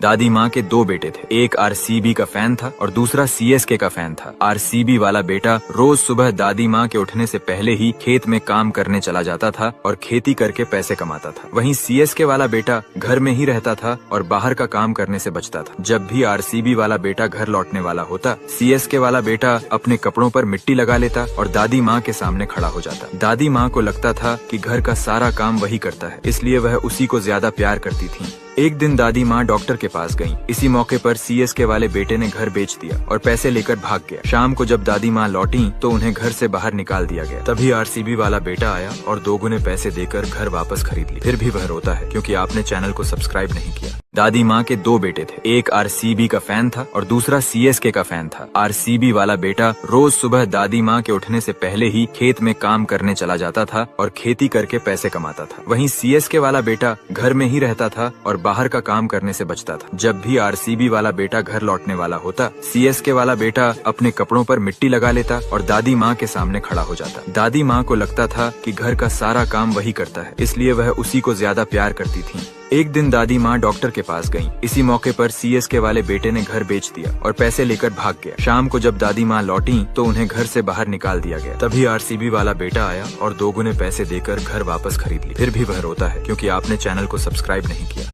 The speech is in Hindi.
दादी माँ के दो बेटे थे। एक आरसीबी का फैन था और दूसरा सीएसके का फैन था। आरसीबी वाला बेटा रोज सुबह दादी माँ के उठने से पहले ही खेत में काम करने चला जाता था और खेती करके पैसे कमाता था। वहीं सीएसके वाला बेटा घर में ही रहता था और बाहर का काम करने से बचता था। जब भी आरसीबी वाला बेटा घर लौटने वाला होता, सीएसके वाला बेटा अपने कपड़ों पर मिट्टी लगा लेता और दादी माँ के सामने खड़ा हो जाता। दादी माँ को लगता था कि घर का सारा काम वही करता है, इसलिए वह उसी को ज्यादा प्यार करती थी। एक दिन दादी माँ डॉक्टर के पास गईं। इसी मौके पर सीएसके वाले बेटे ने घर बेच दिया और पैसे लेकर भाग गया। शाम को जब दादी माँ लौटी तो उन्हें घर से बाहर निकाल दिया गया। तभी आरसीबी वाला बेटा आया और दोगुने पैसे देकर घर वापस खरीद ली। फिर भी वह रोता है क्योंकि आपने चैनल को सब्सक्राइब नहीं किया। दादी माँ के दो बेटे थे। एक आरसीबी का फैन था और दूसरा सीएसके का फैन था। आरसीबी वाला बेटा रोज सुबह दादी माँ के उठने से पहले ही खेत में काम करने चला जाता था और खेती करके पैसे कमाता था। वहीं सीएसके वाला बेटा घर में ही रहता था और बाहर का काम करने से बचता था। जब भी आरसीबी वाला बेटा घर लौटने वाला होता, सीएसके वाला बेटा अपने कपड़ों पर मिट्टी लगा लेता और दादी माँ के सामने खड़ा हो जाता। दादी माँ को लगता था कि घर का सारा काम वही करता है, इसलिए वह उसी को ज्यादा प्यार करती थी। एक दिन दादी माँ डॉक्टर के पास गईं। इसी मौके पर सीएसके वाले बेटे ने घर बेच दिया और पैसे लेकर भाग गया। शाम को जब दादी माँ लौटी तो उन्हें घर से बाहर निकाल दिया गया। तभी आरसीबी वाला बेटा आया और दोगुने पैसे देकर घर वापस खरीद ली। फिर भी वह रोता है क्योंकि आपने चैनल को सब्सक्राइब नहीं किया।